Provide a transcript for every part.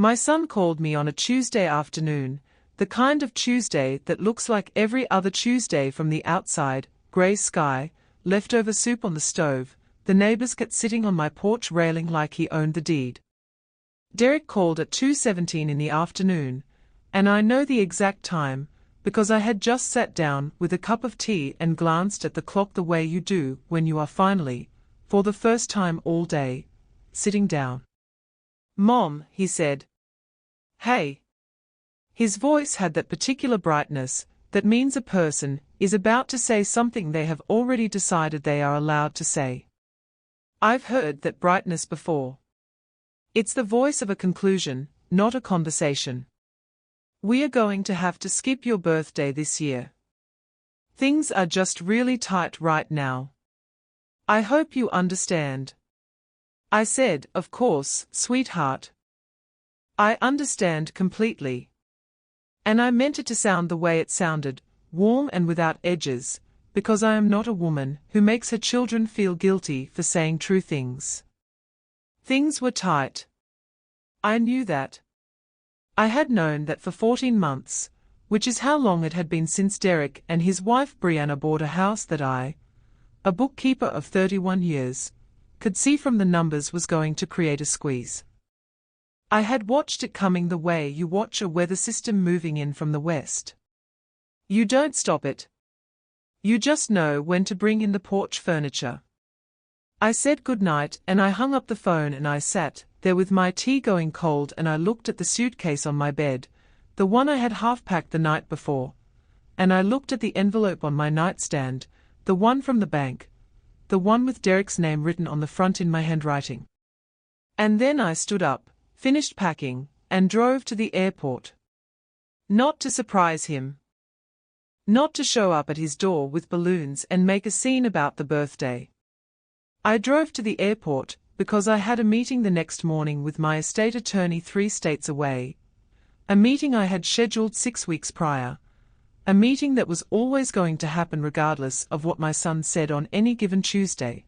My son called me on a Tuesday afternoon, the kind of Tuesday that looks like every other Tuesday from the outside: grey sky, leftover soup on the stove, the neighbor's cat sitting on my porch railing like he owned the deed. Derek called at 2:17 in the afternoon, and I know the exact time, because I had just sat down with a cup of tea and glanced at the clock the way you do when you are finally, for the first time all day, sitting down. "Mom," he said. "Hey." His voice had that particular brightness that means a person is about to say something they have already decided they are allowed to say. I've heard that brightness before. It's the voice of a conclusion, not a conversation. "We are going to have to skip your birthday this year. Things are just really tight right now. I hope you understand." I said, "Of course, sweetheart. I understand completely." And I meant it to sound the way it sounded, warm and without edges, because I am not a woman who makes her children feel guilty for saying true things. Things were tight. I knew that. I had known that for 14 months, which is how long it had been since Derek and his wife Brianna bought a house that I, a bookkeeper of 31 years, could see from the numbers was going to create a squeeze. I had watched it coming the way you watch a weather system moving in from the west. You don't stop it. You just know when to bring in the porch furniture. I said goodnight and I hung up the phone and I sat there with my tea going cold and I looked at the suitcase on my bed, the one I had half-packed the night before, and I looked at the envelope on my nightstand, the one from the bank, the one with Derek's name written on the front in my handwriting. And then I stood up, finished packing, and drove to the airport. Not to surprise him. Not to show up at his door with balloons and make a scene about the birthday. I drove to the airport because I had a meeting the next morning with my estate attorney 3 states away, a meeting I had scheduled 6 weeks prior, a meeting that was always going to happen regardless of what my son said on any given Tuesday.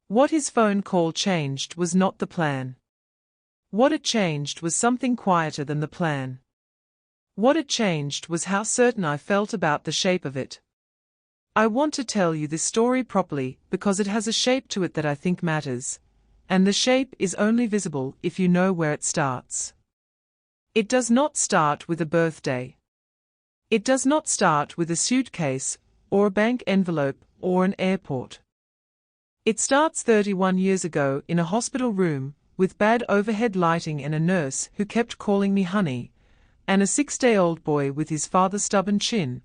What his phone call changed was not the plan. What it changed was something quieter than the plan. What it changed was how certain I felt about the shape of it. I want to tell you this story properly because it has a shape to it that I think matters, and the shape is only visible if you know where it starts. It does not start with a birthday. It does not start with a suitcase, or a bank envelope, or an airport. It starts 31 years ago in a hospital room, with bad overhead lighting and a nurse who kept calling me honey, and a 6-day-old boy with his father's stubborn chin,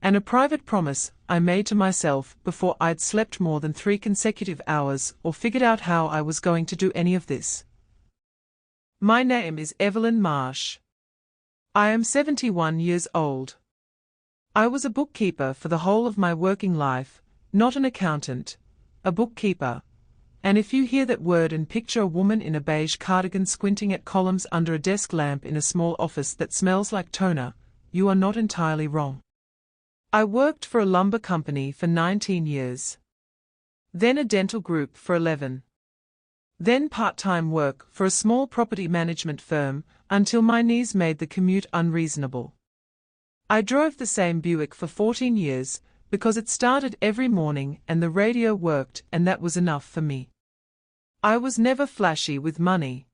and a private promise I made to myself before I'd slept more than 3 consecutive hours or figured out how I was going to do any of this. My name is Evelyn Marsh. I am 71 years old. I was a bookkeeper for the whole of my working life, not an accountant, a bookkeeper. And if you hear that word and picture a woman in a beige cardigan squinting at columns under a desk lamp in a small office that smells like toner, you are not entirely wrong. I worked for a lumber company for 19 years. Then a dental group for 11. Then part-time work for a small property management firm until my knees made the commute unreasonable. I drove the same Buick for 14 years, because it started every morning and the radio worked and that was enough for me. I was never flashy with money.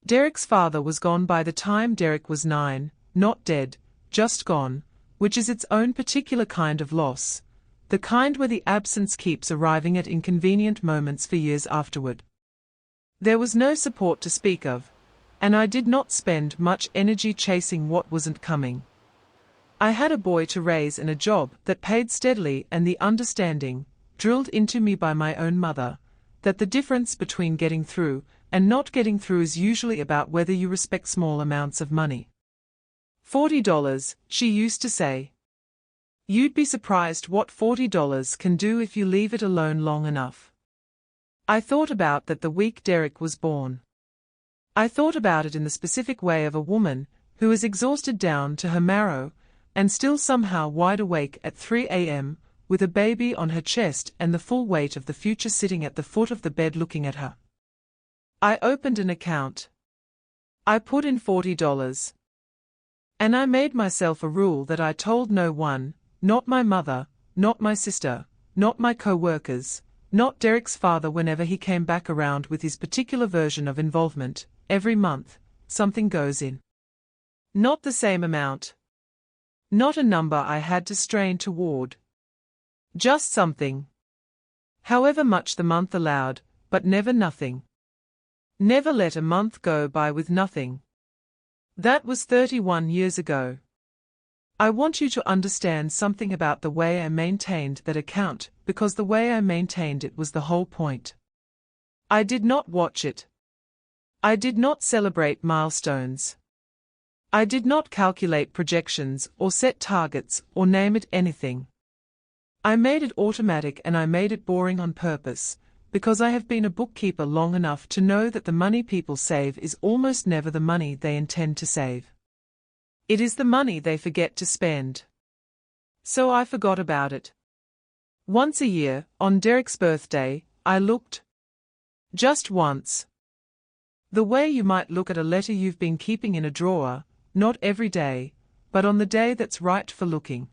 Derek's father was gone by the time Derek was 9, not dead, just gone, which is its own particular kind of loss, the kind where the absence keeps arriving at inconvenient moments for years afterward. There was no support to speak of, and I did not spend much energy chasing what wasn't coming. I had a boy to raise and a job that paid steadily and the understanding, drilled into me by my own mother, that the difference between getting through and not getting through is usually about whether you respect small amounts of money. $40, she used to say. You'd be surprised what $40 can do if you leave it alone long enough. I thought about that the week Derek was born. I thought about it in the specific way of a woman who is exhausted down to her marrow, and still somehow wide awake at 3 a.m., with a baby on her chest and the full weight of the future sitting at the foot of the bed looking at her. I opened an account. I put in $40. And I made myself a rule that I told no one, not my mother, not my sister, not my co-workers, not Derek's father whenever he came back around with his particular version of involvement. Every month, something goes in. Not the same amount. Not a number I had to strain toward. Just something. However much the month allowed, but never nothing. Never let a month go by with nothing. That was 31 years ago. I want you to understand something about the way I maintained that account, because the way I maintained it was the whole point. I did not watch it. I did not celebrate milestones. I did not calculate projections or set targets or name it anything. I made it automatic, and I made it boring on purpose, because I have been a bookkeeper long enough to know that the money people save is almost never the money they intend to save. It is the money they forget to spend. So I forgot about it. Once a year, on Derek's birthday, I looked. Just once. The way you might look at a letter you've been keeping in a drawer, not every day, but on the day that's right for looking.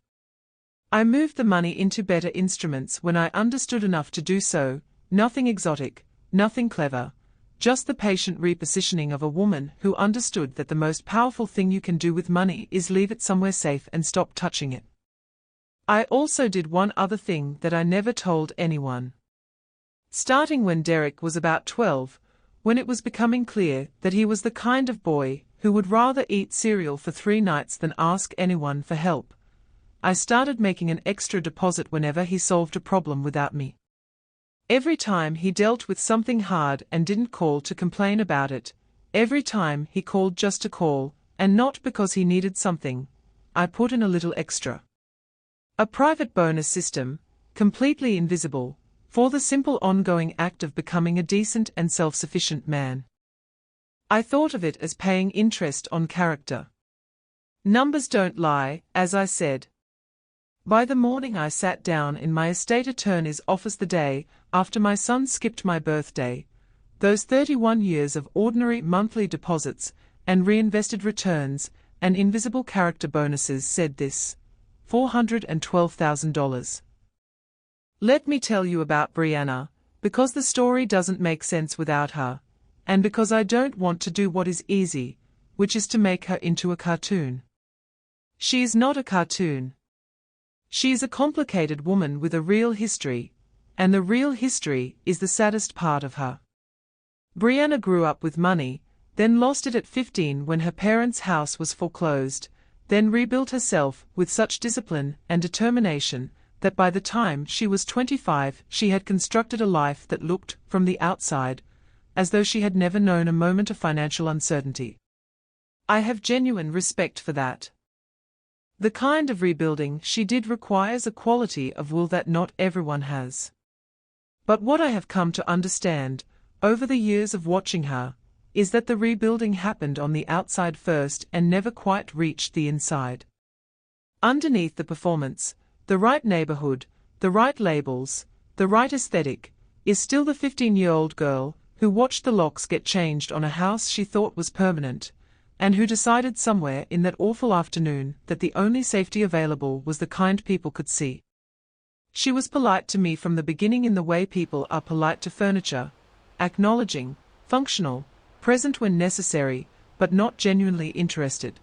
I moved the money into better instruments when I understood enough to do so, nothing exotic, nothing clever, just the patient repositioning of a woman who understood that the most powerful thing you can do with money is leave it somewhere safe and stop touching it. I also did one other thing that I never told anyone. Starting when Derek was about 12, when it was becoming clear that he was the kind of boy who would rather eat cereal for 3 nights than ask anyone for help, I started making an extra deposit whenever he solved a problem without me. Every time he dealt with something hard and didn't call to complain about it, every time he called just to call, and not because he needed something, I put in a little extra. A private bonus system, completely invisible, for the simple ongoing act of becoming a decent and self-sufficient man. I thought of it as paying interest on character. Numbers don't lie, as I said. By the morning I sat down in my estate attorney's office the day after my son skipped my birthday. Those 31 years of ordinary monthly deposits and reinvested returns and invisible character bonuses said this: $412,000. Let me tell you about Brianna, because the story doesn't make sense without her, and because I don't want to do what is easy, which is to make her into a cartoon. She is not a cartoon. She is a complicated woman with a real history, and the real history is the saddest part of her. Brianna grew up with money, then lost it at 15 when her parents' house was foreclosed, then rebuilt herself with such discipline and determination that by the time she was 25 she had constructed a life that looked, from the outside, as though she had never known a moment of financial uncertainty. I have genuine respect for that. The kind of rebuilding she did requires a quality of will that not everyone has. But what I have come to understand, over the years of watching her, is that the rebuilding happened on the outside first and never quite reached the inside. Underneath the performance, the right neighborhood, the right labels, the right aesthetic, is still the 15-year-old girl who watched the locks get changed on a house she thought was permanent, and who decided somewhere in that awful afternoon that the only safety available was the kind people could see. She was polite to me from the beginning in the way people are polite to furniture, acknowledging, functional, present when necessary, but not genuinely interested.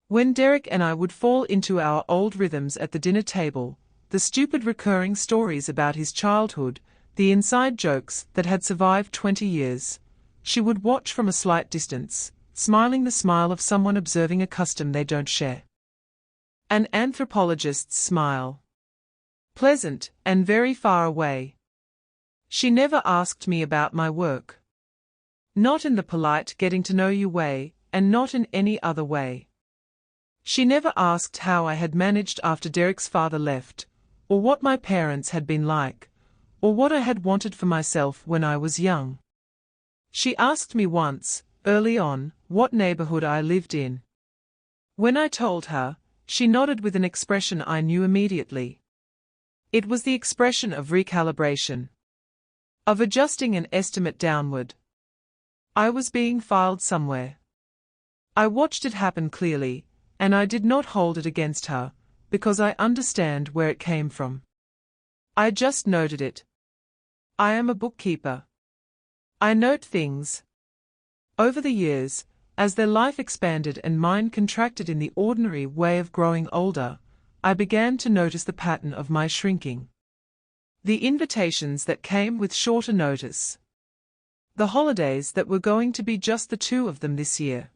When Derek and I would fall into our old rhythms at the dinner table, the stupid recurring stories about his childhood, the inside jokes that had survived 20 years, she would watch from a slight distance, smiling the smile of someone observing a custom they don't share. An anthropologist's smile. Pleasant and very far away. She never asked me about my work. Not in the polite getting-to-know-you way, and not in any other way. She never asked how I had managed after Derek's father left, or what my parents had been like, or what I had wanted for myself when I was young. She asked me once, early on, what neighborhood I lived in. When I told her, she nodded with an expression I knew immediately. It was the expression of recalibration. Of adjusting an estimate downward. I was being filed somewhere. I watched it happen clearly, and I did not hold it against her, because I understand where it came from. I just noted it. I am a bookkeeper. I note things. Over the years, as their life expanded and mine contracted in the ordinary way of growing older, I began to notice the pattern of my shrinking. The invitations that came with shorter notice. The holidays that were going to be just the two of them this year.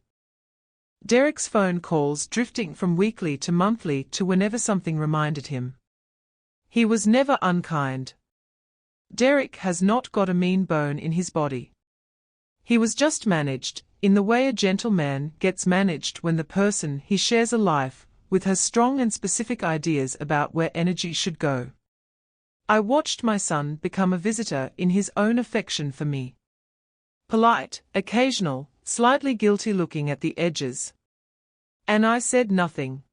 Derek's phone calls drifting from weekly to monthly to whenever something reminded him. He was never unkind. Derek has not got a mean bone in his body. He was just managed, in the way a gentleman gets managed when the person he shares a life with has strong and specific ideas about where energy should go. I watched my son become a visitor in his own affection for me. Polite, occasional, slightly guilty looking at the edges. And I said nothing.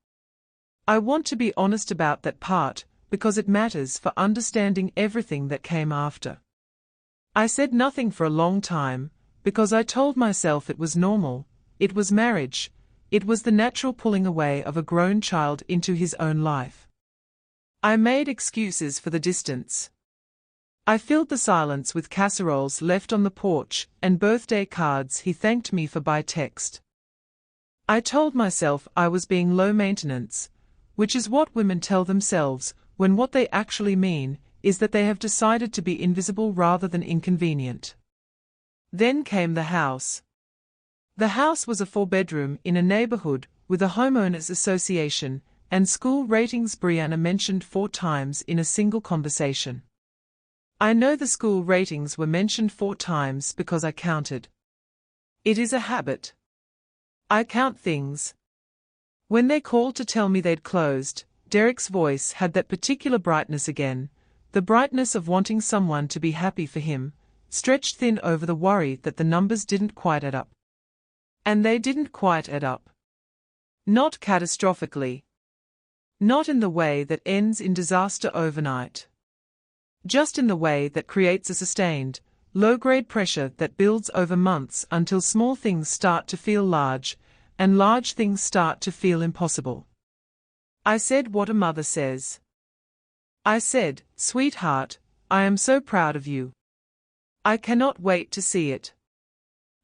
I want to be honest about that part, because it matters for understanding everything that came after. I said nothing for a long time, because I told myself it was normal, it was marriage, it was the natural pulling away of a grown child into his own life. I made excuses for the distance. I filled the silence with casseroles left on the porch and birthday cards he thanked me for by text. I told myself I was being low maintenance, which is what women tell themselves, when what they actually mean is that they have decided to be invisible rather than inconvenient. Then came the house. The house was a 4-bedroom in a neighborhood with a homeowners association, and school ratings Brianna mentioned 4 times in a single conversation. I know the school ratings were mentioned 4 times because I counted. It is a habit. I count things. When they called to tell me they'd closed, Derek's voice had that particular brightness again, the brightness of wanting someone to be happy for him, stretched thin over the worry that the numbers didn't quite add up. And they didn't quite add up. Not catastrophically. Not in the way that ends in disaster overnight. Just in the way that creates a sustained, low-grade pressure that builds over months until small things start to feel large, and large things start to feel impossible. I said what a mother says. I said, "Sweetheart, I am so proud of you. I cannot wait to see it."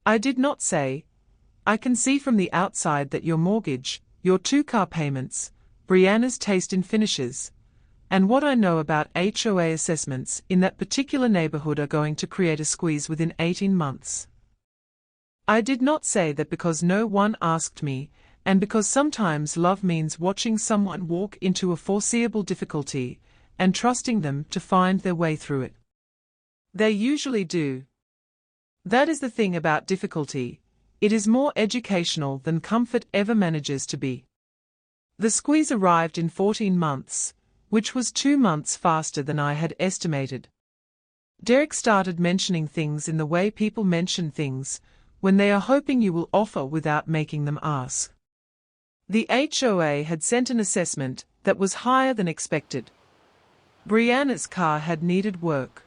I did not say, "I can see from the outside that your mortgage, your 2-car payments, Brianna's taste in finishes, and what I know about HOA assessments in that particular neighborhood are going to create a squeeze within 18 months. I did not say that because no one asked me, and because sometimes love means watching someone walk into a foreseeable difficulty, and trusting them to find their way through it. They usually do. That is the thing about difficulty, it is more educational than comfort ever manages to be. The squeeze arrived in 14 months, which was 2 months faster than I had estimated. Derek started mentioning things in the way people mention things, when they are hoping you will offer without making them ask. The HOA had sent an assessment that was higher than expected. Brianna's car had needed work.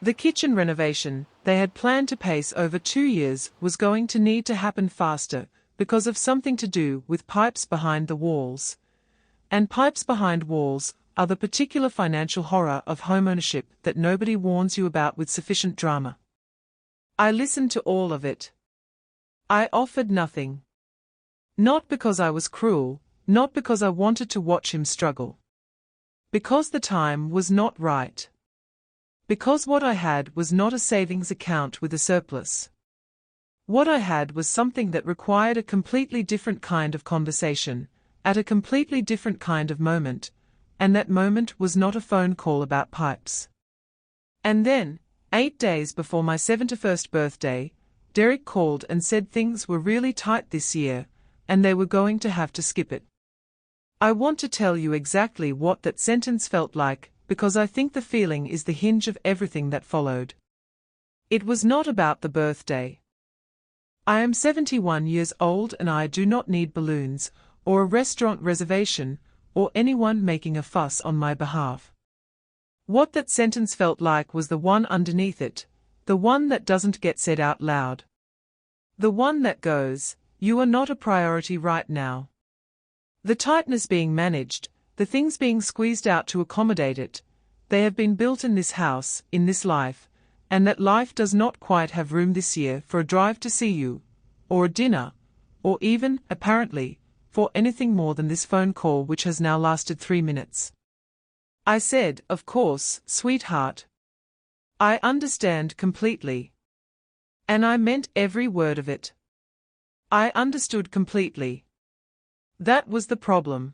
The kitchen renovation they had planned to pace over 2 years was going to need to happen faster because of something to do with pipes behind the walls. And pipes behind walls are the particular financial horror of homeownership that nobody warns you about with sufficient drama. I listened to all of it. I offered nothing. Not because I was cruel, not because I wanted to watch him struggle. Because the time was not right. Because what I had was not a savings account with a surplus. What I had was something that required a completely different kind of conversation, at a completely different kind of moment, and that moment was not a phone call about pipes. And then, 8 days before my 71st birthday, Derek called and said things were really tight this year, and they were going to have to skip it. I want to tell you exactly what that sentence felt like, because I think the feeling is the hinge of everything that followed. It was not about the birthday. I am 71 years old and I do not need balloons, or a restaurant reservation, or anyone making a fuss on my behalf. What that sentence felt like was the one underneath it, the one that doesn't get said out loud. The one that goes, You are not a priority right now. The tightness being managed, the things being squeezed out to accommodate it, they have been built in this house, in this life, and that life does not quite have room this year for a drive to see you, or a dinner, or even, apparently, for anything more than this phone call which has now lasted 3 minutes. I said, of course, sweetheart. I understand completely. And I meant every word of it. I understood completely. That was the problem.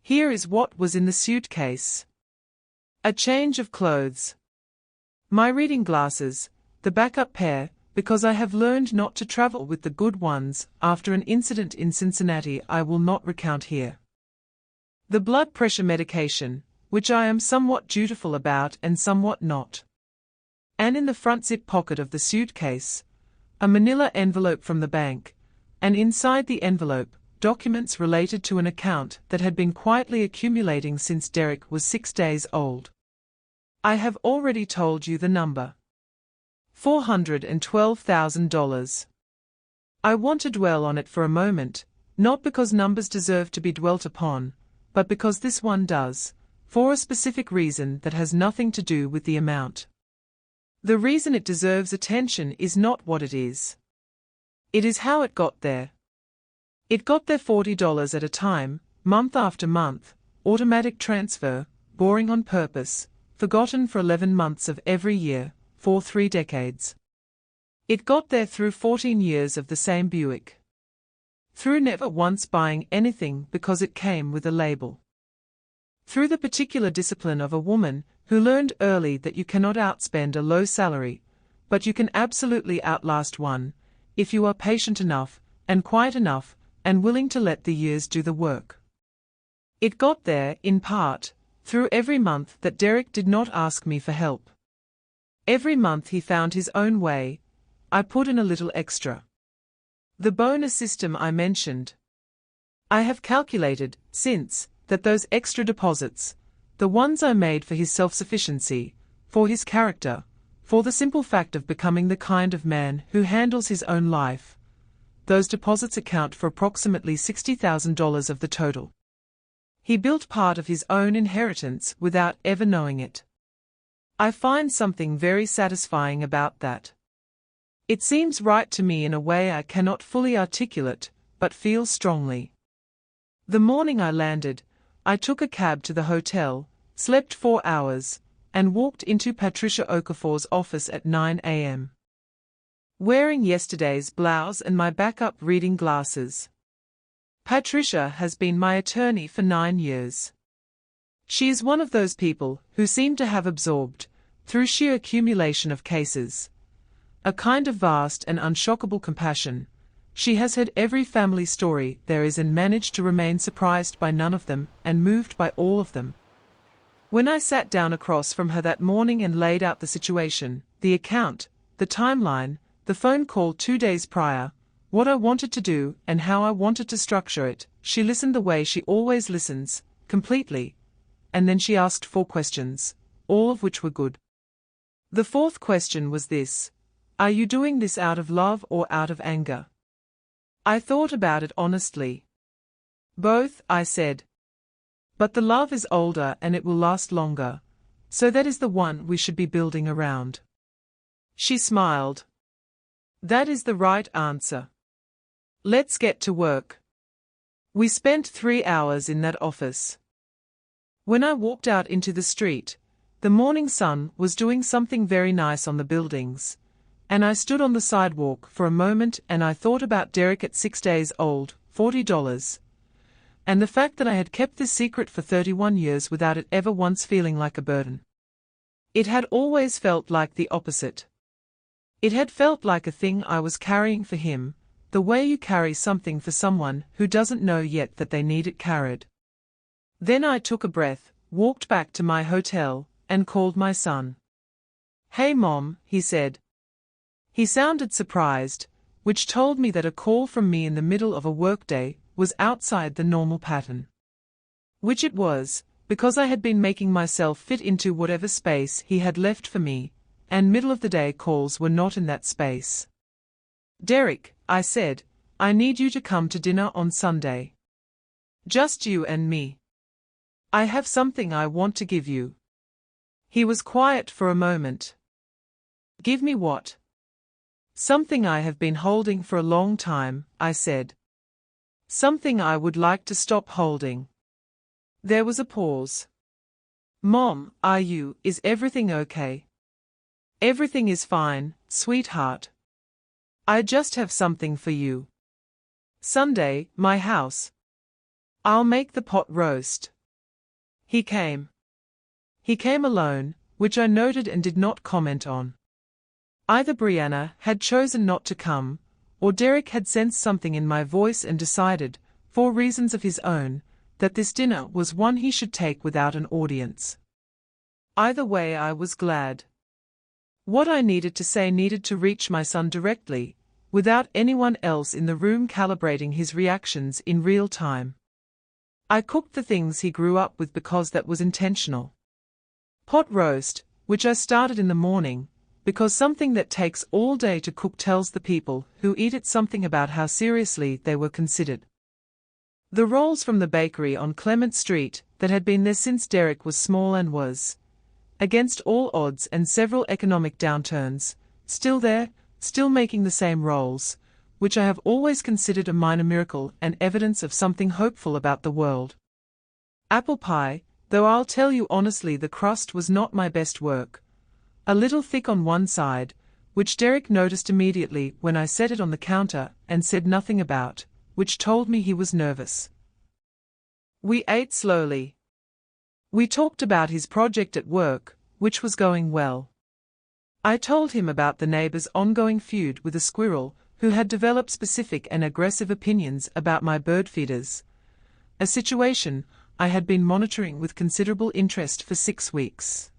Here is what was in the suitcase. A change of clothes. My reading glasses, the backup pair, because I have learned not to travel with the good ones after an incident in Cincinnati I will not recount here. The blood pressure medication, which I am somewhat dutiful about and somewhat not. And in the front zip pocket of the suitcase, a manila envelope from the bank, and inside the envelope, documents related to an account that had been quietly accumulating since Derek was 6 days old. I have already told you the number. $412,000. I want to dwell on it for a moment, not because numbers deserve to be dwelt upon, but because this one does, for a specific reason that has nothing to do with the amount. The reason it deserves attention is not what it is. It is how it got there. It got there $40 at a time, month after month, automatic transfer, boring on purpose, forgotten for 11 months of every year, for 3 decades. It got there through 14 years of the same Buick. Through never once buying anything because it came with a label. Through the particular discipline of a woman who learned early that you cannot outspend a low salary, but you can absolutely outlast one, if you are patient enough, and quiet enough, and willing to let the years do the work. It got there, in part, through every month that Derek did not ask me for help. Every month he found his own way. I put in a little extra. The bonus system I mentioned. I have calculated, since, that those extra deposits, the ones I made for his self-sufficiency, for his character, for the simple fact of becoming the kind of man who handles his own life, those deposits account for approximately $60,000 of the total. He built part of his own inheritance without ever knowing it. I find something very satisfying about that. It seems right to me in a way I cannot fully articulate, but feel strongly. The morning I landed, I took a cab to the hotel, slept 4 hours, and walked into Patricia Okafor's office at 9 a.m. Wearing yesterday's blouse and my backup reading glasses. Patricia has been my attorney for 9 years. She is one of those people who seem to have absorbed, through sheer accumulation of cases, a kind of vast and unshockable compassion. She has heard every family story there is and managed to remain surprised by none of them and moved by all of them. When I sat down across from her that morning and laid out the situation, the account, the timeline, the phone call 2 days prior, what I wanted to do and how I wanted to structure it, she listened the way she always listens, completely. And then she asked 4 questions, all of which were good. The 4th question was this: are you doing this out of love or out of anger? I thought about it honestly. Both, I said. But the love is older and it will last longer, so that is the one we should be building around. She smiled. That is the right answer. Let's get to work. We spent 3 hours in that office. When I walked out into the street, the morning sun was doing something very nice on the buildings, and I stood on the sidewalk for a moment and I thought about Derek at 6 days old, $40, and the fact that I had kept this secret for 31 years without it ever once feeling like a burden. It had always felt like the opposite. It had felt like a thing I was carrying for him, the way you carry something for someone who doesn't know yet that they need it carried. Then I took a breath, walked back to my hotel, and called my son. "Hey Mom," he said. He sounded surprised, which told me that a call from me in the middle of a workday was outside the normal pattern. Which it was, because I had been making myself fit into whatever space he had left for me, and middle-of-the-day calls were not in that space. "Derek," I said, I need you to come to dinner on Sunday. Just you and me. I have something I want to give you. He was quiet for a moment. Give me what? Something I have been holding for a long time, I said. Something I would like to stop holding. There was a pause. Mom, is everything okay? Everything is fine, sweetheart. I just have something for you. Sunday, my house. I'll make the pot roast. He came. He came alone, which I noted and did not comment on. Either Brianna had chosen not to come, or Derek had sensed something in my voice and decided, for reasons of his own, that this dinner was one he should take without an audience. Either way, I was glad. What I needed to say needed to reach my son directly, without anyone else in the room calibrating his reactions in real time. I cooked the things he grew up with because that was intentional. Pot roast, which I started in the morning, because something that takes all day to cook tells the people who eat it something about how seriously they were considered. The rolls from the bakery on Clement Street, that had been there since Derek was small and was, against all odds and several economic downturns, still there, still making the same rolls, which I have always considered a minor miracle and evidence of something hopeful about the world. Apple pie, though I'll tell you honestly the crust was not my best work. A little thick on one side, which Derek noticed immediately when I set it on the counter and said nothing about, which told me he was nervous. We ate slowly. We talked about his project at work, which was going well. I told him about the neighbor's ongoing feud with a squirrel who had developed specific and aggressive opinions about my bird feeders, a situation I had been monitoring with considerable interest for 6 weeks.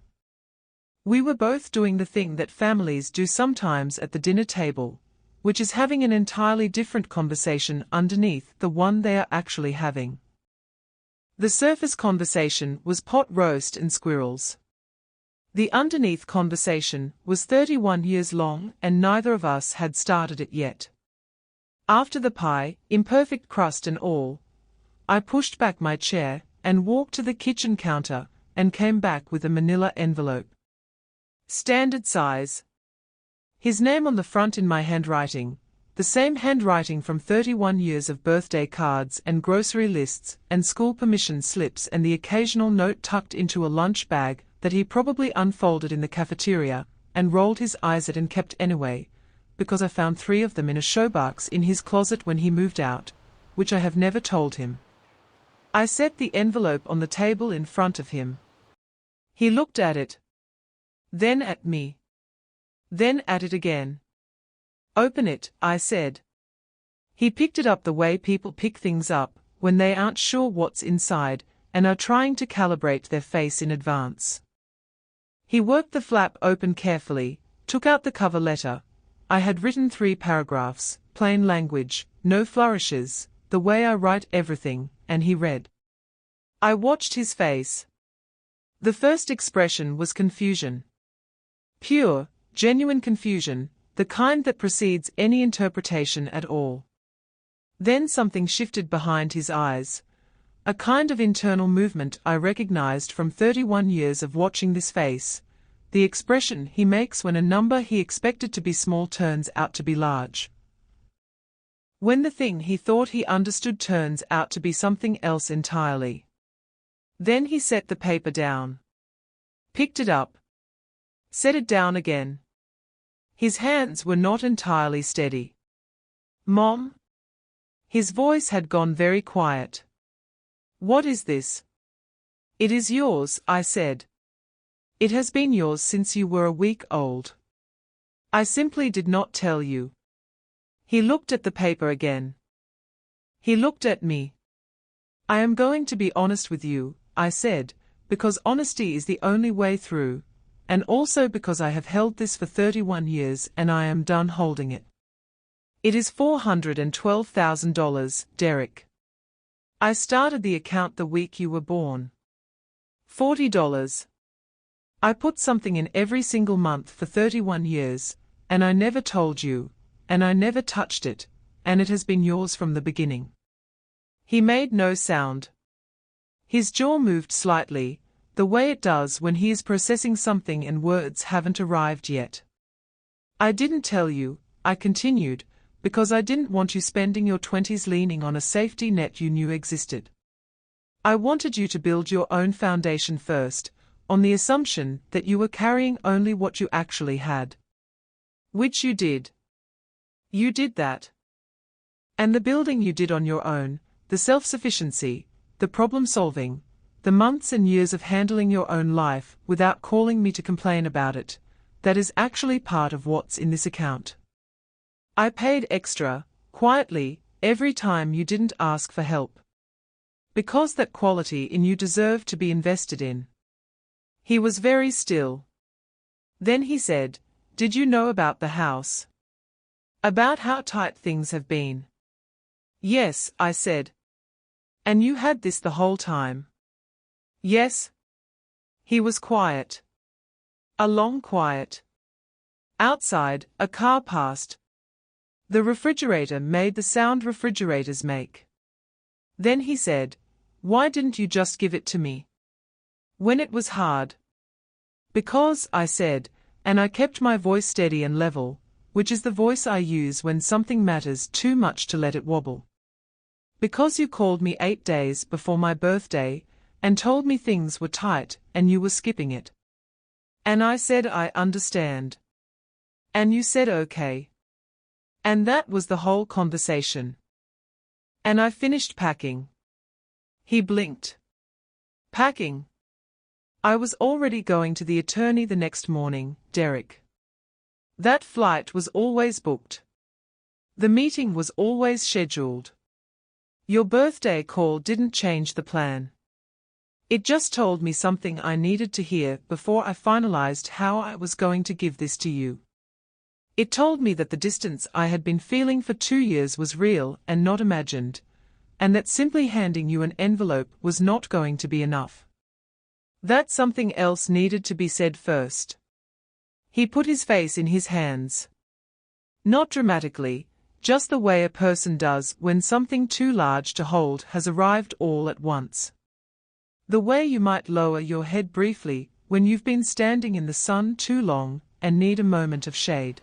We were both doing the thing that families do sometimes at the dinner table, which is having an entirely different conversation underneath the one they are actually having. The surface conversation was pot roast and squirrels. The underneath conversation was 31 years long and neither of us had started it yet. After the pie, imperfect crust and all, I pushed back my chair and walked to the kitchen counter and came back with a manila envelope. Standard size. His name on the front in my handwriting, the same handwriting from 31 years of birthday cards and grocery lists and school permission slips and the occasional note tucked into a lunch bag that he probably unfolded in the cafeteria and rolled his eyes at and kept anyway, because I found 3 of them in a showbox in his closet when he moved out, which I have never told him. I set the envelope on the table in front of him. He looked at it. Then at me. Then at it again. Open it, I said. He picked it up the way people pick things up, when they aren't sure what's inside, and are trying to calibrate their face in advance. He worked the flap open carefully, took out the cover letter. I had written 3 paragraphs, plain language, no flourishes, the way I write everything, and he read. I watched his face. The first expression was confusion. Pure, genuine confusion, the kind that precedes any interpretation at all. Then something shifted behind his eyes, a kind of internal movement I recognized from 31 years of watching this face, the expression he makes when a number he expected to be small turns out to be large. When the thing he thought he understood turns out to be something else entirely. Then he set the paper down. Picked it up. Set it down again. His hands were not entirely steady. Mom? His voice had gone very quiet. What is this? It is yours, I said. It has been yours since you were a week old. I simply did not tell you. He looked at the paper again. He looked at me. I am going to be honest with you, I said, because honesty is the only way through, and also because I have held this for 31 years and I am done holding it. It is $412,000, Derek. I started the account the week you were born. $40. I put something in every single month for 31 years, and I never told you, and I never touched it, and it has been yours from the beginning." He made no sound. His jaw moved slightly, the way it does when he is processing something and words haven't arrived yet. "I didn't tell you," I continued, "because I didn't want you spending your 20s leaning on a safety net you knew existed. I wanted you to build your own foundation first, on the assumption that you were carrying only what you actually had. Which you did. You did that. And the building you did on your own, the self-sufficiency, the problem-solving, the months and years of handling your own life without calling me to complain about it, that is actually part of what's in this account. I paid extra, quietly, every time you didn't ask for help. Because that quality in you deserved to be invested in." He was very still. Then he said, "Did you know about the house? About how tight things have been?" "Yes," I said. "And you had this the whole time?" "Yes." He was quiet. A long quiet. Outside, a car passed. The refrigerator made the sound refrigerators make. Then he said, "Why didn't you just give it to me? When it was hard?" "Because," I said, and I kept my voice steady and level, which is the voice I use when something matters too much to let it wobble. "Because you called me 8 days before my birthday, and told me things were tight and you were skipping it. And I said I understand. And you said okay. And that was the whole conversation. And I finished packing." He blinked. "Packing?" "I was already going to the attorney the next morning, Derek. That flight was always booked. The meeting was always scheduled. Your birthday call didn't change the plan. It just told me something I needed to hear before I finalized how I was going to give this to you. It told me that the distance I had been feeling for 2 years was real and not imagined, and that simply handing you an envelope was not going to be enough. That something else needed to be said first." He put his face in his hands. Not dramatically, just the way a person does when something too large to hold has arrived all at once. The way you might lower your head briefly when you've been standing in the sun too long and need a moment of shade.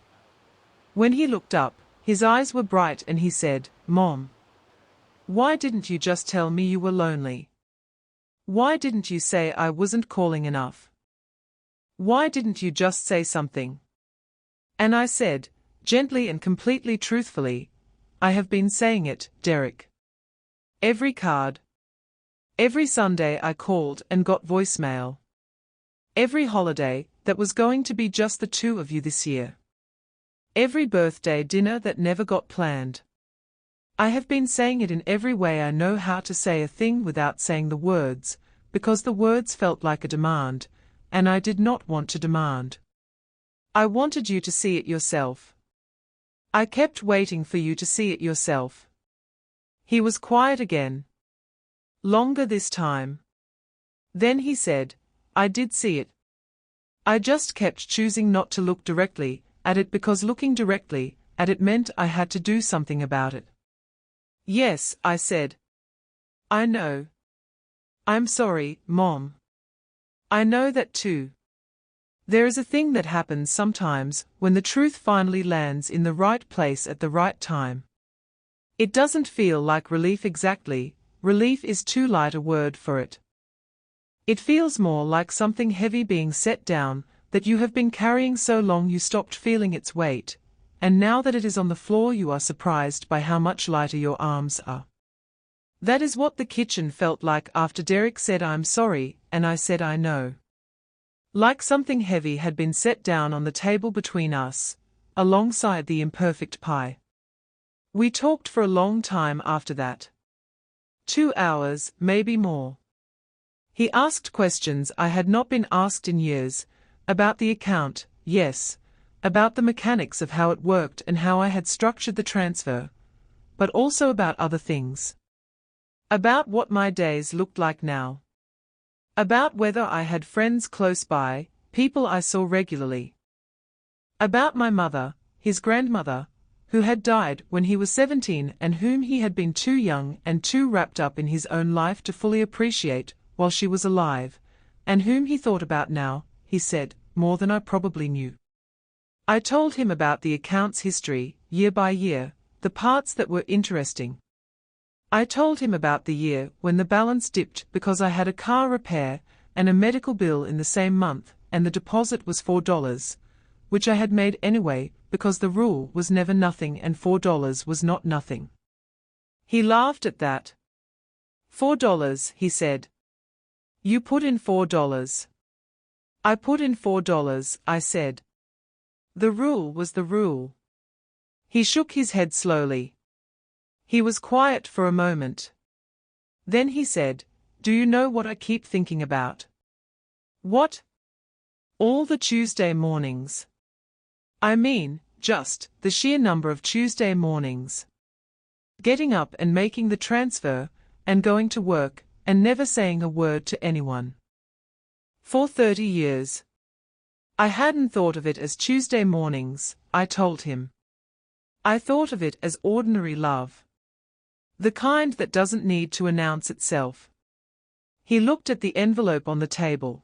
When he looked up, his eyes were bright and he said, "Mom, why didn't you just tell me you were lonely? Why didn't you say I wasn't calling enough? Why didn't you just say something?" And I said, gently and completely truthfully, "I have been saying it, Derek. Every card. Every Sunday I called and got voicemail. Every holiday that was going to be just the two of you this year. Every birthday dinner that never got planned. I have been saying it in every way I know how to say a thing without saying the words, because the words felt like a demand, and I did not want to demand. I wanted you to see it yourself. I kept waiting for you to see it yourself." He was quiet again. Longer this time. Then he said, "I did see it. I just kept choosing not to look directly at it because looking directly at it meant I had to do something about it." "Yes," I said. "I know. I'm sorry, Mom. I know that too. There is a thing that happens sometimes when the truth finally lands in the right place at the right time. It doesn't feel like relief exactly, relief is too light a word for it. It feels more like something heavy being set down that you have been carrying so long you stopped feeling its weight, and now that it is on the floor you are surprised by how much lighter your arms are. That is what the kitchen felt like after Derek said I'm sorry, and I said I know. Like something heavy had been set down on the table between us, alongside the imperfect pie. We talked for a long time after that. 2 hours, maybe more. He asked questions I had not been asked in years, about the account, yes, about the mechanics of how it worked and how I had structured the transfer, but also about other things. About what my days looked like now. About whether I had friends close by, people I saw regularly. About my mother, his grandmother, who had died when he was 17 and whom he had been too young and too wrapped up in his own life to fully appreciate while she was alive, and whom he thought about now, he said, more than I probably knew. I told him about the account's history, year by year, the parts that were interesting. I told him about the year when the balance dipped because I had a car repair and a medical bill in the same month, and the deposit was $4, which I had made anyway because the rule was never nothing and $4 was not nothing. He laughed at that. $4, he said. You put in $4. I put in $4, I said. The rule was the rule. He shook his head slowly. He was quiet for a moment. Then he said, "Do you know what I keep thinking about?" "What?" "All the Tuesday mornings. I mean, just the sheer number of Tuesday mornings. Getting up and making the transfer, and going to work, and never saying a word to anyone. For 30 years. I hadn't thought of it as Tuesday mornings, I told him. I thought of it as ordinary love. The kind that doesn't need to announce itself. He looked at the envelope on the table.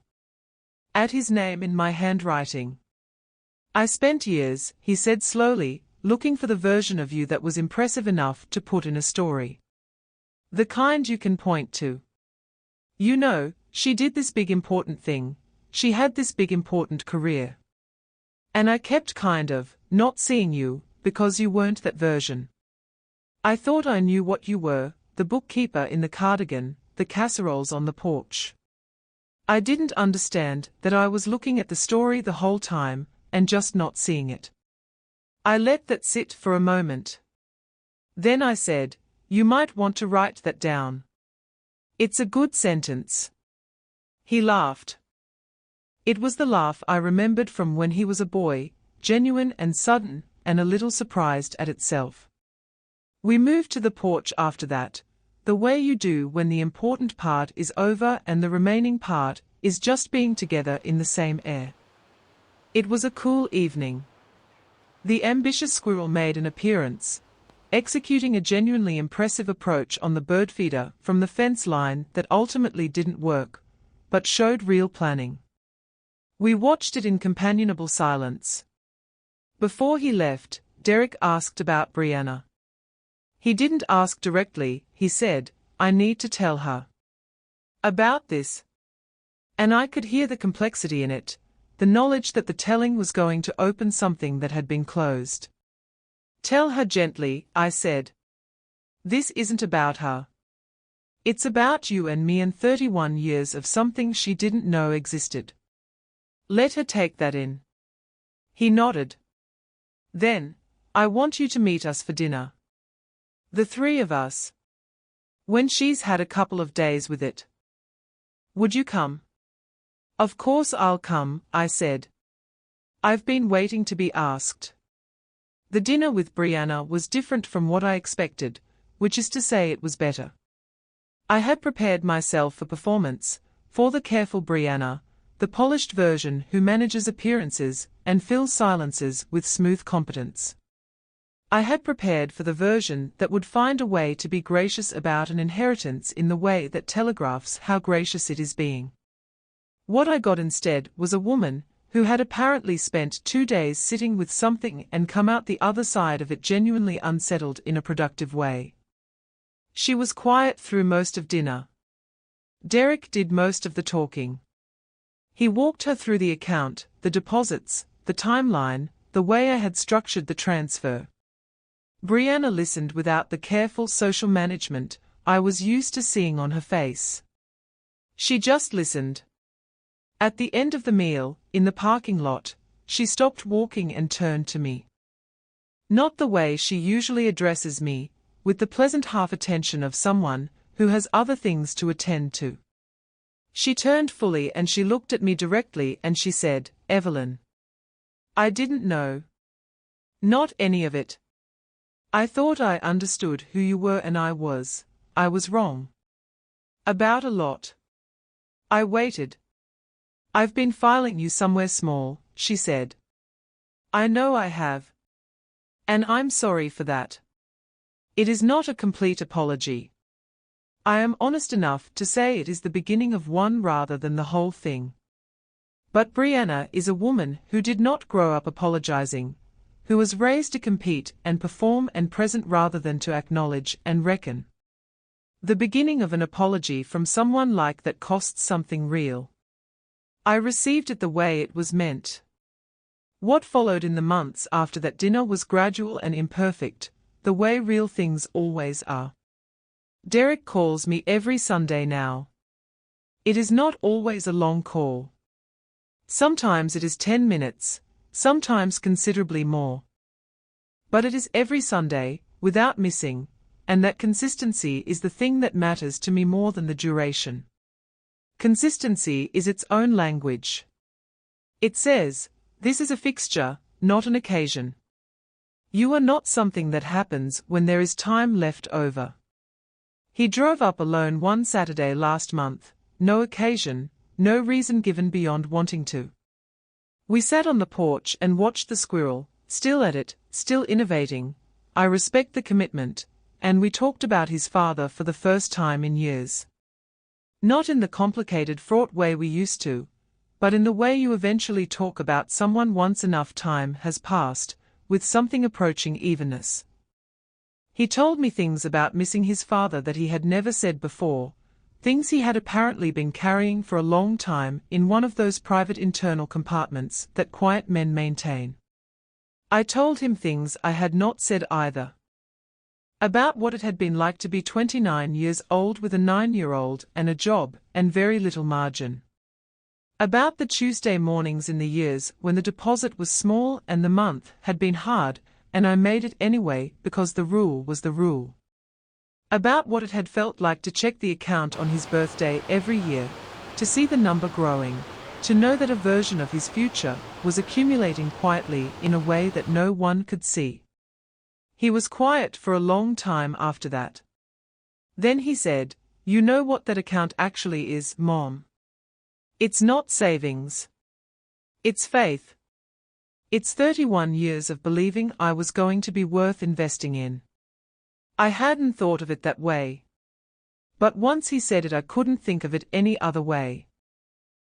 At his name in my handwriting. I spent years, he said slowly, looking for the version of you that was impressive enough to put in a story. The kind you can point to. You know, she did this big important thing, she had this big important career. And I kept kind of, not seeing you, because you weren't that version. I thought I knew what you were, the bookkeeper in the cardigan, the casseroles on the porch. I didn't understand that I was looking at the story the whole time, and just not seeing it. I let that sit for a moment. Then I said, "You might want to write that down. It's a good sentence." He laughed. It was the laugh I remembered from when he was a boy, genuine and sudden, and a little surprised at itself. We moved to the porch after that, the way you do when the important part is over and the remaining part is just being together in the same air. It was a cool evening. The ambitious squirrel made an appearance, executing a genuinely impressive approach on the bird feeder from the fence line that ultimately didn't work, but showed real planning. We watched it in companionable silence. Before he left, Derek asked about Brianna. He didn't ask directly, he said, "I need to tell her about this." And I could hear the complexity in it, the knowledge that the telling was going to open something that had been closed. "Tell her gently," I said. "This isn't about her. It's about you and me and 31 years of something she didn't know existed. Let her take that in." He nodded. "Then, I want you to meet us for dinner. The three of us. When she's had a couple of days with it. Would you come?" "Of course I'll come," I said. "I've been waiting to be asked." The dinner with Brianna was different from what I expected, which is to say it was better. I had prepared myself for performance, for the careful Brianna, the polished version who manages appearances and fills silences with smooth competence. I had prepared for the version that would find a way to be gracious about an inheritance in the way that telegraphs how gracious it is being. What I got instead was a woman who had apparently spent 2 days sitting with something and come out the other side of it genuinely unsettled in a productive way. She was quiet through most of dinner. Derek did most of the talking. He walked her through the account, the deposits, the timeline, the way I had structured the transfer. Brianna listened without the careful social management I was used to seeing on her face. She just listened. At the end of the meal, in the parking lot, she stopped walking and turned to me. Not the way she usually addresses me, with the pleasant half-attention of someone who has other things to attend to. She turned fully and she looked at me directly and she said, "Evelyn. I didn't know. Not any of it. I thought I understood who you were and I was wrong. About a lot." I waited. "I've been filing you somewhere small," she said. "I know I have. And I'm sorry for that. It is not a complete apology. I am honest enough to say it is the beginning of one rather than the whole thing. But Brianna is a woman who did not grow up apologizing, who was raised to compete and perform and present rather than to acknowledge and reckon. The beginning of an apology from someone like that costs something real. I received it the way it was meant. What followed in the months after that dinner was gradual and imperfect, the way real things always are. Derek calls me every Sunday now. It is not always a long call. Sometimes it is 10 minutes, sometimes considerably more. But it is every Sunday, without missing, and that consistency is the thing that matters to me more than the duration. Consistency is its own language. It says, this is a fixture, not an occasion. You are not something that happens when there is time left over. He drove up alone one Saturday last month, no occasion, no reason given beyond wanting to. We sat on the porch and watched the squirrel, still at it, still innovating. I respect the commitment, and we talked about his father for the first time in years. Not in the complicated, fraught way we used to, but in the way you eventually talk about someone once enough time has passed, with something approaching evenness. He told me things about missing his father that he had never said before, things he had apparently been carrying for a long time in one of those private internal compartments that quiet men maintain. I told him things I had not said either. About what it had been like to be 29 years old with a 9-year-old and a job and very little margin. About the Tuesday mornings in the years when the deposit was small and the month had been hard, and I made it anyway because the rule was the rule. About what it had felt like to check the account on his birthday every year, to see the number growing, to know that a version of his future was accumulating quietly in a way that no one could see. He was quiet for a long time after that. Then he said, "You know what that account actually is, Mom? It's not savings. It's faith. It's 31 years of believing I was going to be worth investing in." I hadn't thought of it that way. But once he said it, I couldn't think of it any other way.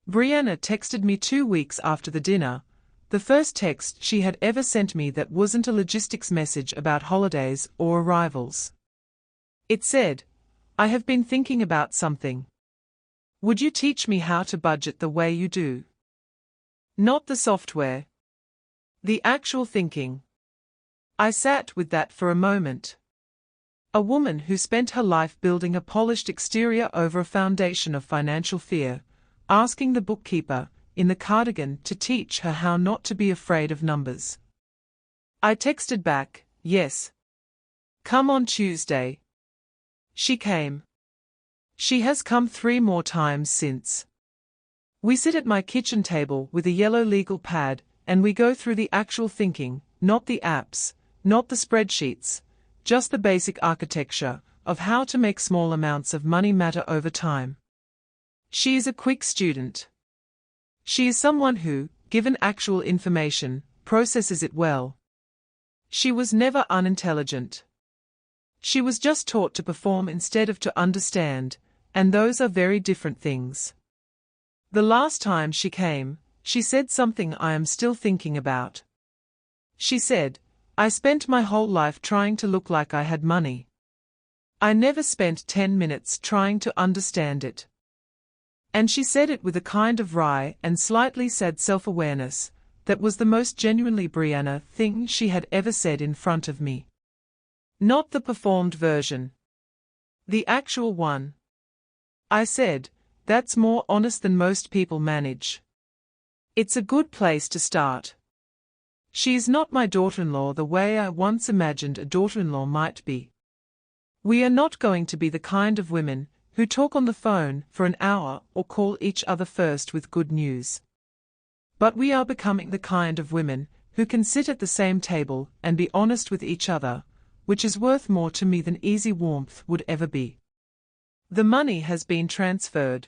Brianna texted me 2 weeks after the dinner, the first text she had ever sent me that wasn't a logistics message about holidays or arrivals. It said, "I have been thinking about something. Would you teach me how to budget the way you do?" Not the software. The actual thinking. I sat with that for a moment. A woman who spent her life building a polished exterior over a foundation of financial fear, asking the bookkeeper in the cardigan to teach her how not to be afraid of numbers. I texted back, "Yes. Come on Tuesday." She came. She has come 3 more times since. We sit at my kitchen table with a yellow legal pad, and we go through the actual thinking, not the apps, not the spreadsheets, just the basic architecture of how to make small amounts of money matter over time. She is a quick student. She is someone who, given actual information, processes it well. She was never unintelligent. She was just taught to perform instead of to understand, and those are very different things. The last time she came, she said something I am still thinking about. She said, "I spent my whole life trying to look like I had money. I never spent 10 minutes trying to understand it." And she said it with a kind of wry and slightly sad self-awareness that was the most genuinely Brianna thing she had ever said in front of me. Not the performed version. The actual one. I said, "That's more honest than most people manage. It's a good place to start." She is not my daughter-in-law the way I once imagined a daughter-in-law might be. We are not going to be the kind of women who talk on the phone for an hour or call each other first with good news. But we are becoming the kind of women who can sit at the same table and be honest with each other, which is worth more to me than easy warmth would ever be. The money has been transferred.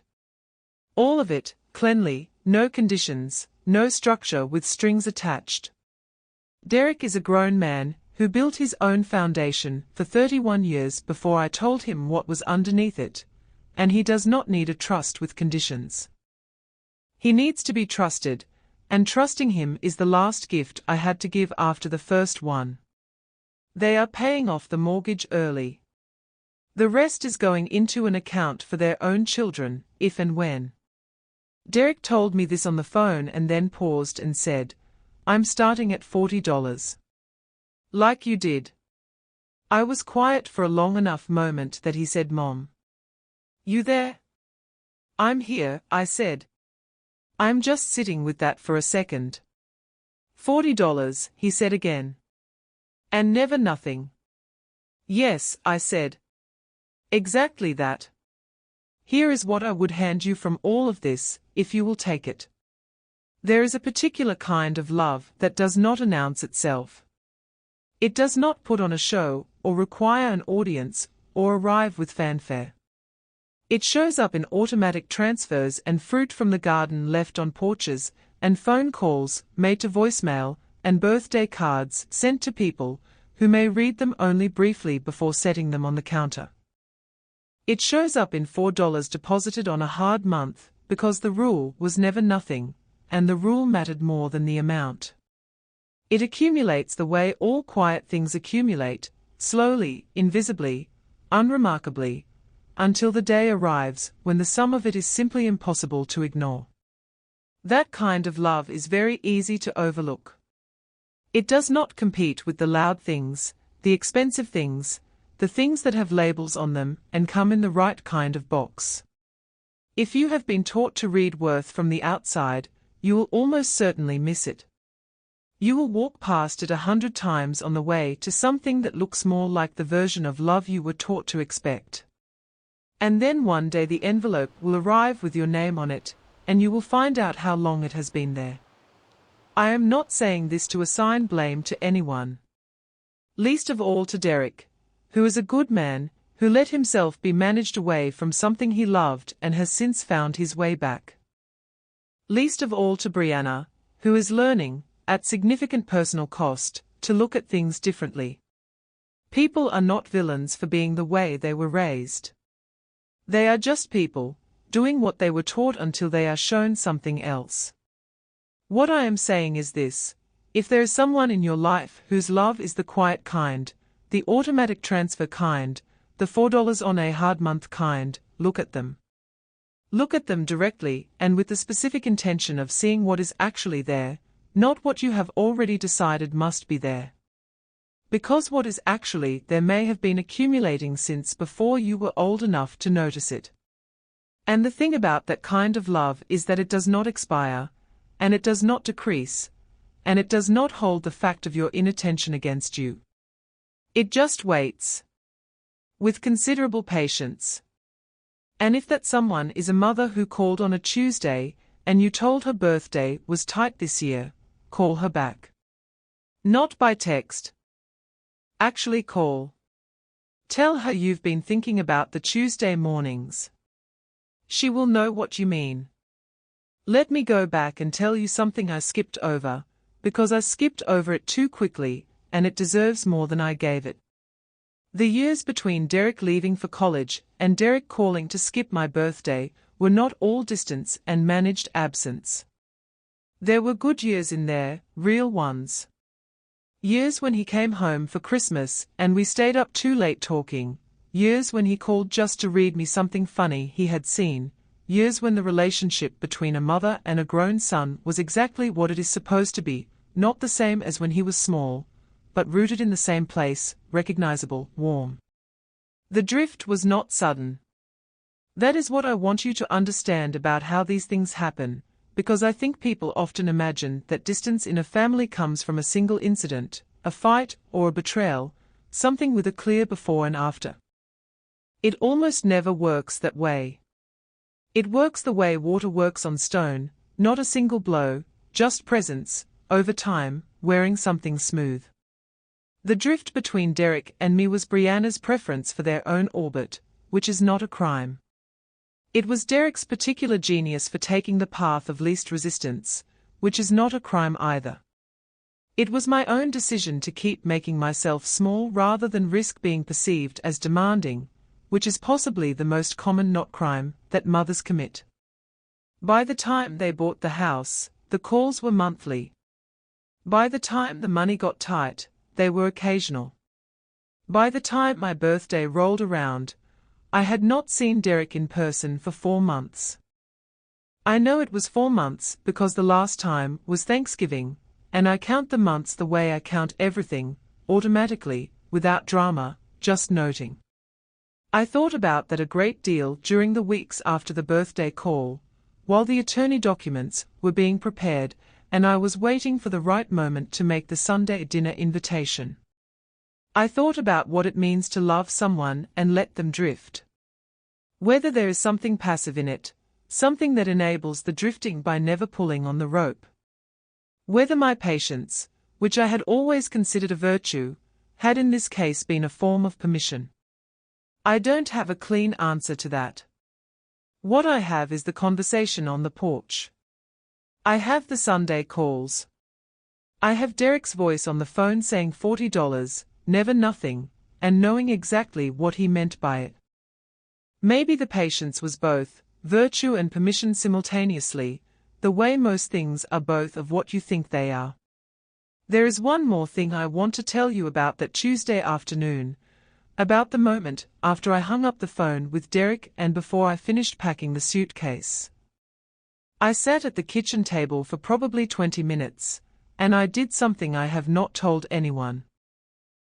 All of it, cleanly, no conditions, no structure with strings attached. Derek is a grown man who built his own foundation for 31 years before I told him what was underneath it, and he does not need a trust with conditions. He needs to be trusted, and trusting him is the last gift I had to give after the first one. They are paying off the mortgage early. The rest is going into an account for their own children, if and when. Derek told me this on the phone and then paused and said, "I'm starting at $40. Like you did." I was quiet for a long enough moment that he said, "Mom. You there?" "I'm here," I said. "I'm just sitting with that for a second." $40, he said again. "And never nothing." "Yes," I said. "Exactly that. Here is what I would hand you from all of this, if you will take it. There is a particular kind of love that does not announce itself. It does not put on a show, or require an audience, or arrive with fanfare. It shows up in automatic transfers and fruit from the garden left on porches, and phone calls made to voicemail, and birthday cards sent to people who may read them only briefly before setting them on the counter. It shows up in $4 deposited on a hard month, because the rule was never nothing, and the rule mattered more than the amount. It accumulates the way all quiet things accumulate, slowly, invisibly, unremarkably, until the day arrives when the sum of it is simply impossible to ignore. That kind of love is very easy to overlook. It does not compete with the loud things, the expensive things, the things that have labels on them and come in the right kind of box. If you have been taught to read worth from the outside, you will almost certainly miss it. You will walk past it 100 times on the way to something that looks more like the version of love you were taught to expect. And then one day the envelope will arrive with your name on it, and you will find out how long it has been there. I am not saying this to assign blame to anyone. Least of all to Derek, who is a good man, who let himself be managed away from something he loved and has since found his way back. Least of all to Brianna, who is learning, at significant personal cost, to look at things differently. People are not villains for being the way they were raised. They are just people, doing what they were taught until they are shown something else. What I am saying is this: if there is someone in your life whose love is the quiet kind, the automatic transfer kind, the $4 on a hard month kind, look at them. Look at them directly and with the specific intention of seeing what is actually there, not what you have already decided must be there. Because what is actually there may have been accumulating since before you were old enough to notice it. And the thing about that kind of love is that it does not expire, and it does not decrease, and it does not hold the fact of your inattention against you. It just waits. With considerable patience. And if that someone is a mother who called on a Tuesday, and you told her birthday was tight this year, call her back. Not by text. Actually call. Tell her you've been thinking about the Tuesday mornings. She will know what you mean. Let me go back and tell you something I skipped over, because I skipped over it too quickly, and it deserves more than I gave it. The years between Derek leaving for college and Derek calling to skip my birthday were not all distance and managed absence. There were good years in there, real ones. Years when he came home for Christmas and we stayed up too late talking, years when he called just to read me something funny he had seen, years when the relationship between a mother and a grown son was exactly what it is supposed to be, not the same as when he was small, but rooted in the same place, recognizable, warm. The drift was not sudden. That is what I want you to understand about how these things happen, because I think people often imagine that distance in a family comes from a single incident, a fight or a betrayal, something with a clear before and after. It almost never works that way. It works the way water works on stone, not a single blow, just presence, over time, wearing something smooth. The drift between Derek and me was Brianna's preference for their own orbit, which is not a crime. It was Derek's particular genius for taking the path of least resistance, which is not a crime either. It was my own decision to keep making myself small rather than risk being perceived as demanding, which is possibly the most common not crime that mothers commit. By the time they bought the house, the calls were monthly. By the time the money got tight, they were occasional. By the time my birthday rolled around, I had not seen Derek in person for 4 months. I know it was 4 months because the last time was Thanksgiving, and I count the months the way I count everything, automatically, without drama, just noting. I thought about that a great deal during the weeks after the birthday call, while the attorney documents were being prepared, and I was waiting for the right moment to make the Sunday dinner invitation. I thought about what it means to love someone and let them drift. Whether there is something passive in it, something that enables the drifting by never pulling on the rope. Whether my patience, which I had always considered a virtue, had in this case been a form of permission. I don't have a clean answer to that. What I have is the conversation on the porch. I have the Sunday calls. I have Derek's voice on the phone saying $40, never nothing, and knowing exactly what he meant by it. Maybe the patience was both virtue and permission simultaneously, the way most things are both of what you think they are. There is one more thing I want to tell you about that Tuesday afternoon, about the moment after I hung up the phone with Derek and before I finished packing the suitcase. I sat at the kitchen table for probably 20 minutes, and I did something I have not told anyone.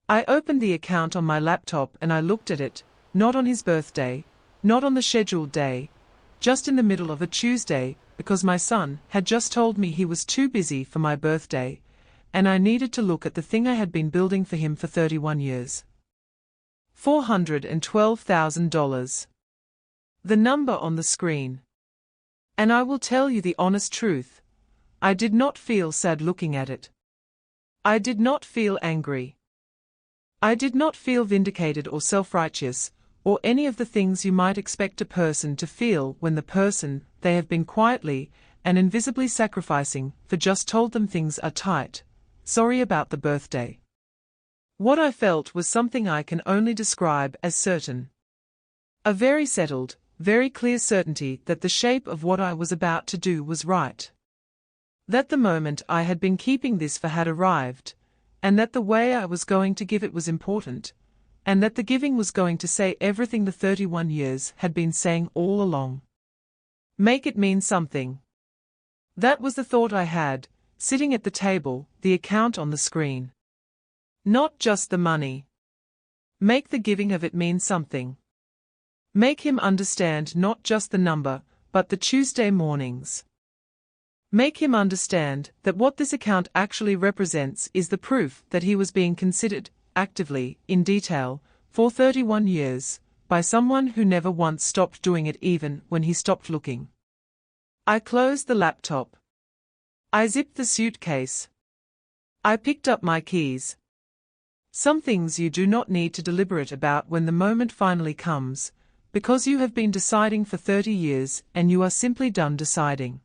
I opened the account on my laptop and I looked at it, not on his birthday, not on the scheduled day, just in the middle of a Tuesday, because my son had just told me he was too busy for my birthday, and I needed to look at the thing I had been building for him for 31 years. $412,000. The number on the screen. And I will tell you the honest truth, I did not feel sad looking at it. I did not feel angry. I did not feel vindicated or self-righteous, or any of the things you might expect a person to feel when the person they have been quietly and invisibly sacrificing for just told them things are tight. Sorry about the birthday. What I felt was something I can only describe as certain. A very settled, very clear certainty that the shape of what I was about to do was right. That the moment I had been keeping this for had arrived, and that the way I was going to give it was important, and that the giving was going to say everything the 31 years had been saying all along. Make it mean something. That was the thought I had, sitting at the table, the account on the screen. Not just the money. Make the giving of it mean something. Make him understand not just the number, but the Tuesday mornings. Make him understand that what this account actually represents is the proof that he was being considered, actively, in detail, for 31 years, by someone who never once stopped doing it even when he stopped looking. I closed the laptop. I zipped the suitcase. I picked up my keys. Some things you do not need to deliberate about when the moment finally comes, because you have been deciding for 30 years and you are simply done deciding.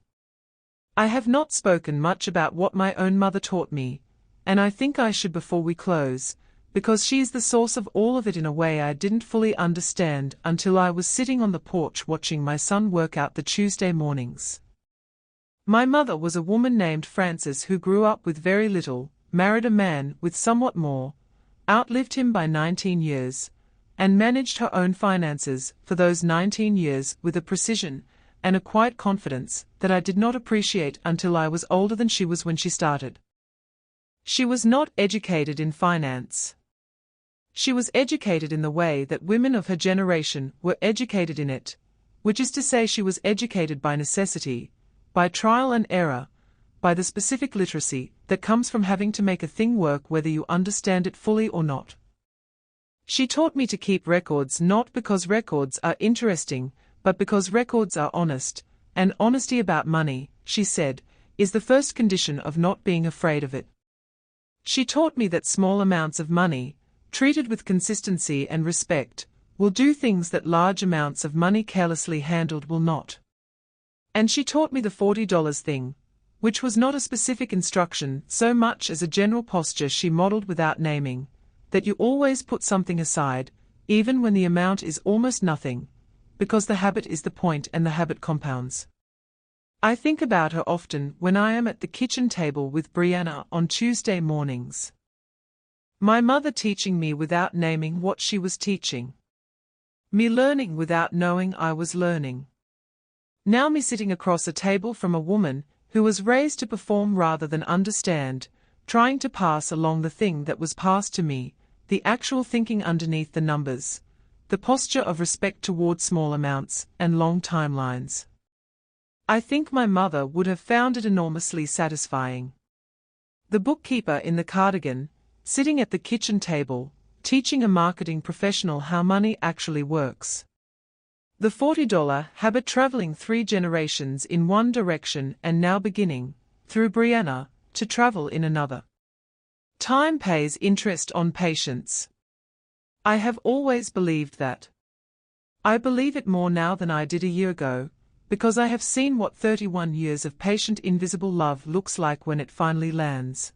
I have not spoken much about what my own mother taught me, and I think I should before we close, because she is the source of all of it in a way I didn't fully understand until I was sitting on the porch watching my son work out the Tuesday mornings. My mother was a woman named Frances who grew up with very little, married a man with somewhat more, outlived him by 19 years, and managed her own finances for those 19 years with a precision and a quiet confidence that I did not appreciate until I was older than she was when she started. She was not educated in finance. She was educated in the way that women of her generation were educated in it, which is to say she was educated by necessity, by trial and error, by the specific literacy that comes from having to make a thing work whether you understand it fully or not. She taught me to keep records not because records are interesting, but because records are honest, and honesty about money, she said, is the first condition of not being afraid of it. She taught me that small amounts of money, treated with consistency and respect, will do things that large amounts of money carelessly handled will not. And she taught me the $40 thing, which was not a specific instruction so much as a general posture she modeled without naming, that you always put something aside, even when the amount is almost nothing, because the habit is the point and the habit compounds. I think about her often when I am at the kitchen table with Brianna on Tuesday mornings. My mother teaching me without naming what she was teaching. Me learning without knowing I was learning. Now me sitting across a table from a woman who was raised to perform rather than understand, trying to pass along the thing that was passed to me, the actual thinking underneath the numbers, the posture of respect toward small amounts and long timelines. I think my mother would have found it enormously satisfying. The bookkeeper in the cardigan, sitting at the kitchen table, teaching a marketing professional how money actually works. The $40 habit traveling 3 generations in one direction and now beginning, through Brianna, to travel in another. Time pays interest on patience. I have always believed that. I believe it more now than I did a year ago, because I have seen what 31 years of patient invisible love looks like when it finally lands.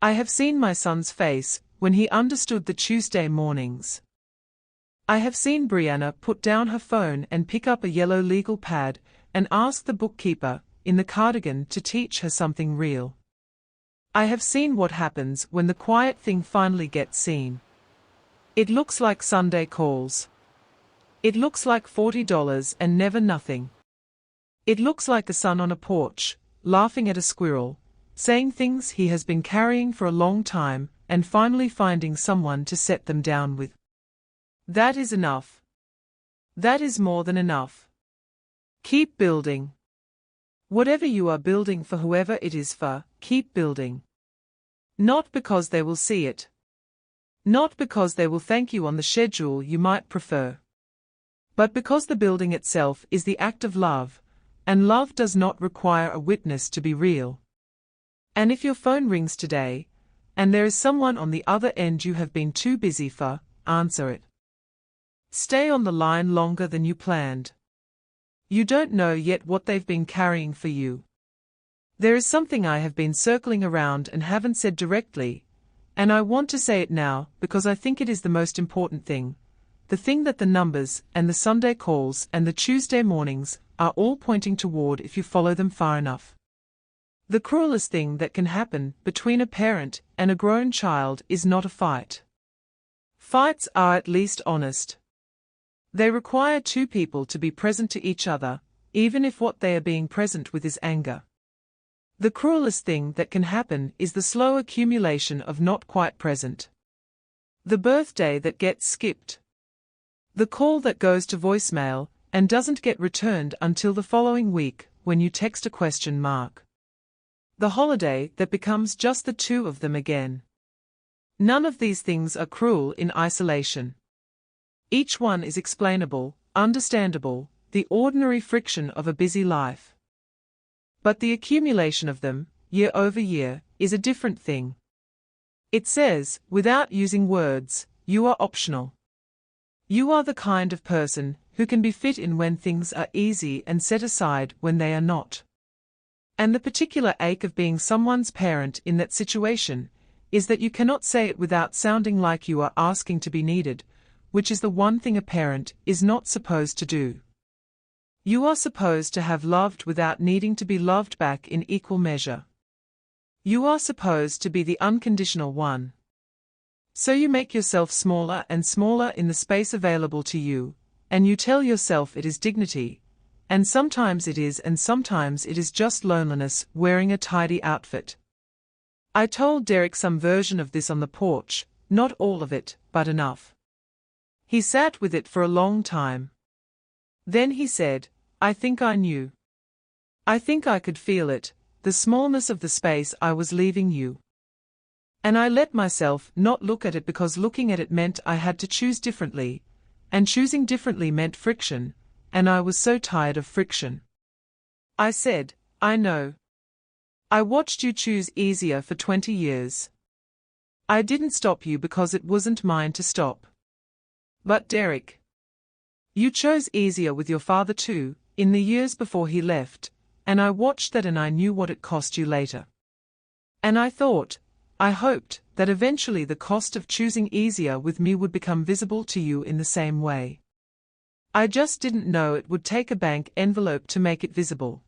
I have seen my son's face when he understood the Tuesday mornings. I have seen Brianna put down her phone and pick up a yellow legal pad and ask the bookkeeper in the cardigan to teach her something real. I have seen what happens when the quiet thing finally gets seen. It looks like Sunday calls. It looks like $40 and never nothing. It looks like a son on a porch, laughing at a squirrel, saying things he has been carrying for a long time, and finally finding someone to set them down with. That is enough. That is more than enough. Keep building. Whatever you are building for whoever it is for, keep building. Not because they will see it. Not because they will thank you on the schedule you might prefer. But because the building itself is the act of love, and love does not require a witness to be real. And if your phone rings today, and there is someone on the other end you have been too busy for, answer it. Stay on the line longer than you planned. You don't know yet what they've been carrying for you. There is something I have been circling around and haven't said directly, and I want to say it now because I think it is the most important thing, the thing that the numbers and the Sunday calls and the Tuesday mornings are all pointing toward if you follow them far enough. The cruelest thing that can happen between a parent and a grown child is not a fight. Fights are at least honest. They require 2 people to be present to each other, even if what they are being present with is anger. The cruelest thing that can happen is the slow accumulation of not quite present. The birthday that gets skipped. The call that goes to voicemail and doesn't get returned until the following week when you text a question mark. The holiday that becomes just the 2 of them again. None of these things are cruel in isolation. Each one is explainable, understandable, the ordinary friction of a busy life. But the accumulation of them, year over year, is a different thing. It says, without using words, you are optional. You are the kind of person who can be fit in when things are easy and set aside when they are not. And the particular ache of being someone's parent in that situation is that you cannot say it without sounding like you are asking to be needed, which is the one thing a parent is not supposed to do. You are supposed to have loved without needing to be loved back in equal measure. You are supposed to be the unconditional one. So you make yourself smaller and smaller in the space available to you, and you tell yourself it is dignity, and sometimes it is and sometimes it is just loneliness wearing a tidy outfit. I told Derek some version of this on the porch, not all of it, but enough. He sat with it for a long time. Then he said, I think I knew. I think I could feel it, the smallness of the space I was leaving you. And I let myself not look at it because looking at it meant I had to choose differently, and choosing differently meant friction, and I was so tired of friction. I said, I know. I watched you choose easier for 20 years. I didn't stop you because it wasn't mine to stop. But Derek, you chose easier with your father too, in the years before he left, And I watched that and I knew what it cost you later. And I hoped, that eventually the cost of choosing easier with me would become visible to you in the same way. I just didn't know it would take a bank envelope to make it visible.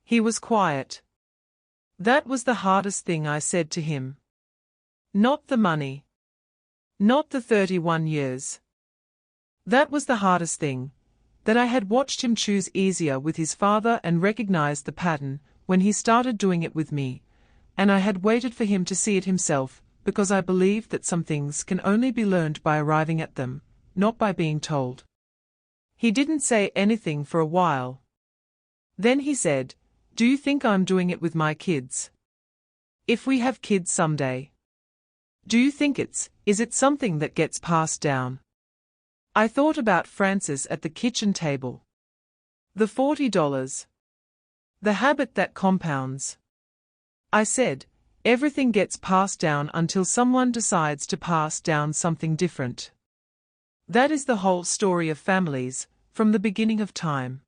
He was quiet. That was the hardest thing I said to him. Not the money. Not the 31 years. That was the hardest thing, that I had watched him choose easier with his father and recognized the pattern when he started doing it with me, and I had waited for him to see it himself, because I believed that some things can only be learned by arriving at them, not by being told. He didn't say anything for a while. Then he said, "Do you think I'm doing it with my kids? If we have kids someday, do you think is it something that gets passed down?" I thought about Francis at the kitchen table. The $40. The habit that compounds. I said, everything gets passed down until someone decides to pass down something different. That is the whole story of families, from the beginning of time.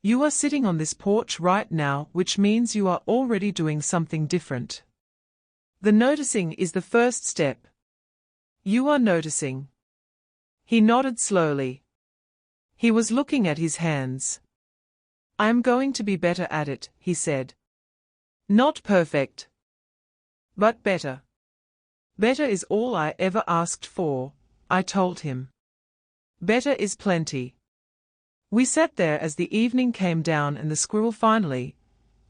You are sitting on this porch right now, which means you are already doing something different. The noticing is the first step. You are noticing. He nodded slowly. He was looking at his hands. "I am going to be better at it," he said. "Not perfect, but better." "Better is all I ever asked for," I told him. "Better is plenty." We sat there as the evening came down and the squirrel finally,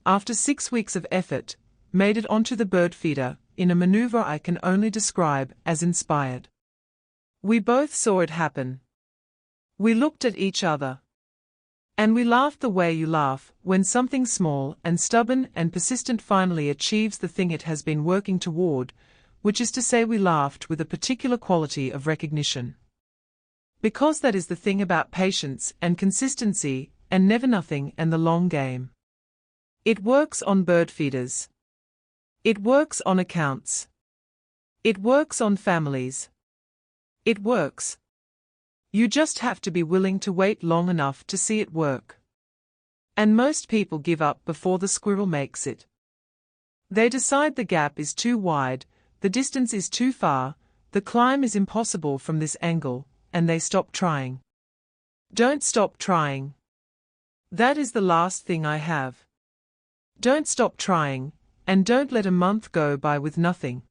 after 6 weeks of effort, made it onto the bird feeder, in a maneuver I can only describe as inspired. We both saw it happen. We looked at each other. And we laughed the way you laugh when something small and stubborn and persistent finally achieves the thing it has been working toward, which is to say we laughed with a particular quality of recognition. Because that is the thing about patience and consistency and never nothing and the long game. It works on bird feeders. It works on accounts. It works on families. It works. You just have to be willing to wait long enough to see it work. And most people give up before the squirrel makes it. They decide the gap is too wide, the distance is too far, the climb is impossible from this angle, and they stop trying. Don't stop trying. That is the last thing I have. Don't stop trying, and don't let a month go by with nothing.